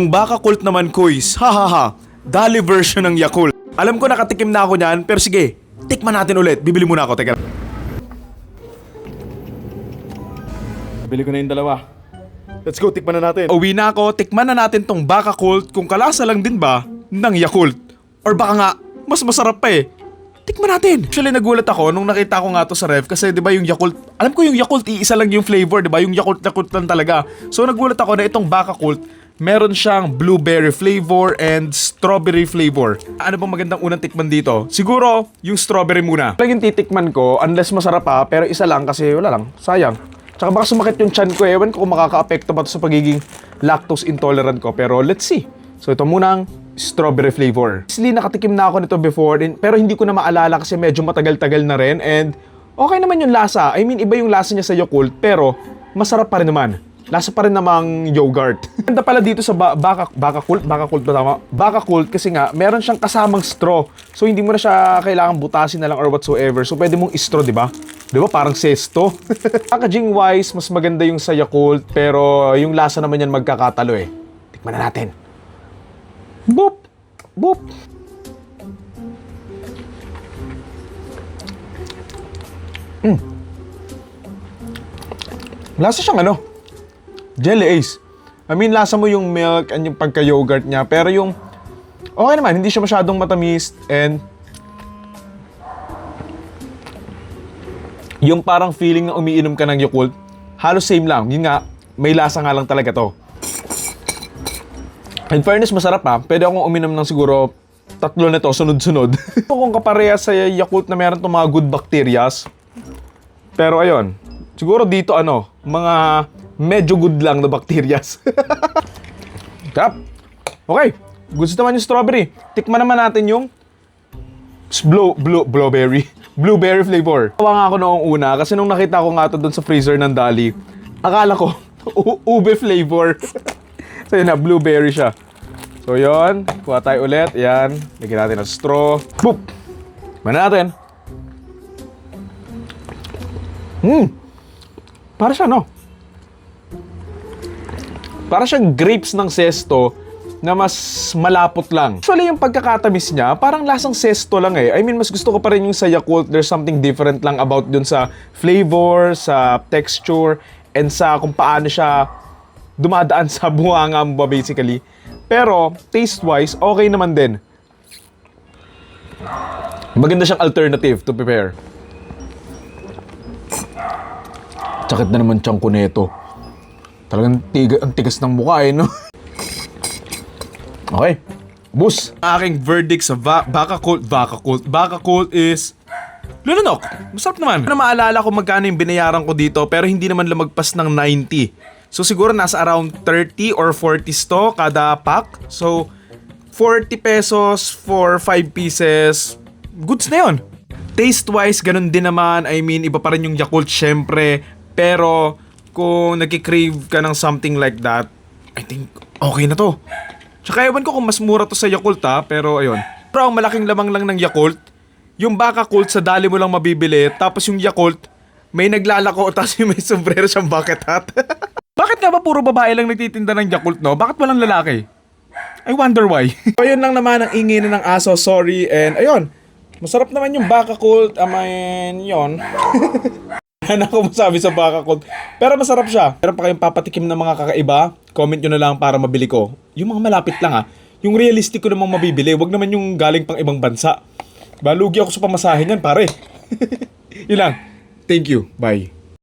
Yung Baka Cult naman, Kuys, hahaha, Dali version ng Yakult. Alam ko nakatikim na ako niyan, pero sige, tikman natin ulit. Bibili muna ako, teka. Bili ko na yung dalawa. Let's go, tikman na natin. Uwi na ako, tikman na natin tong Baka Cult kung kalasa lang din ba ng Yakult. Or baka nga, mas masarap pa eh. Tikman natin. Actually, nagulat ako nung nakita ko nga to sa ref kasi 'di ba yung Yakult, alam ko yung Yakult iisa lang yung flavor, 'di ba? Yung Yakult lang talaga. So nagulat ako na itong Baka Cult, meron siyang blueberry flavor and strawberry flavor. Ano bang magandang unang tikman dito? Siguro yung strawberry muna. Lang yung titikman ko, unless masarap pa, pero isa lang kasi wala lang, sayang. Tsaka baka sumakit yung tiyan ko, ewan ko kung makaka-apekto ba to sa pagiging lactose intolerant ko, pero let's see. So ito munang strawberry flavor. Actually, nakatikim na ako nito before, pero hindi ko na maalala kasi medyo matagal-tagal na rin and okay naman yung lasa. I mean, iba yung lasa niya sa Yakult, pero masarap pa rin naman. Lasa pa rin namang yogurt. Ganda pala dito sa Baka Cult ba tama? Baka Cult kasi nga, meron siyang kasamang straw. So hindi mo na siya kailangan butasin na lang or whatsoever. So pwede mong straw, di ba? Di ba? Parang sesto. Packaging wise, mas maganda yung sa Yakult, pero yung lasa naman yan magkakatalo eh. Tikman na natin. Boop! Boop! Lasa siyang ano? Jelly Ace. I mean, lasa mo yung milk and yung pagka-yogurt niya. Pero yung... Okay naman, hindi siya masyadong matamis and... Yung parang feeling na umiinom ka ng Yakult, halos same lang. Yun nga, may lasa nga lang talaga to. In fairness, masarap ha. Pwede akong uminom ng siguro 3 nito, sunod-sunod. Kung kapareha sa Yakult na meron itong mga good bacterias. Pero ayun, siguro dito mga medyo good lang na bacterias. Tap. Okay, gusto naman yung strawberry. Tikman naman natin yung blueberry flavor. Tawa nga ako noong una kasi nung nakita ko nga ito dun sa freezer ng Dali, akala ko ube flavor. So yun na, blueberry siya. So yun, kuha tayo ulit. Yan, lagyan natin ng straw. Boop! Mana natin. Para siya para siyang grapes ng sesto na mas malapot lang. Actually, yung pagkakatamis niya, parang lasang sesto lang eh. I mean, mas gusto ko pa rin yung sa Yakult. There's something different lang about dun sa flavor, sa texture, and sa kung paano siya dumadaan sa bunganga mo ba basically. Pero, taste-wise, okay naman din. Maganda siyang alternative to prepare. Sakit na naman tiyang ko neto. Talagang ang tigas ng mukha eh, no? Okay. Bus. Aking verdict sa Baka Cult is lununok. Masarap naman. Na maalala ko magkano yung binayaran ko dito pero hindi naman lumagpas ng 90. So siguro nasa around 30 or 40 to kada pack. So 40 pesos for 5 pieces. Goods na yun. Taste-wise, ganun din naman. I mean, iba pa rin yung Yakult syempre. Pero kung nagki-crave ka ng something like that, I think okay na to. Tsaka ewan ko kung mas mura to sa Yakult pero ayun. Pero ang malaking lamang lang ng Yakult, yung Baka Cult sa Dali mo lang mabibili, tapos yung Yakult, may naglalako tapos yung may sombrero siyang bucket hat. Bakit nga ba puro babae lang nagtitinda ng Yakult, no? Bakit walang lalaki? I wonder why. So ayun lang naman ang ingay na ng aso, sorry. And ayun, masarap naman yung Baka Cult. I mean, yun. Ano ako masabi sa Baka Cult. Pero masarap siya. Meron pa kayong papatikim ng mga kakaiba? Comment nyo na lang para mabili ko. Yung mga malapit lang Yung realistic ko namang mabibili. Wag naman yung galing pang ibang bansa. Balugi ako sa pamasahin yan, pare. Yun lang. Thank you. Bye.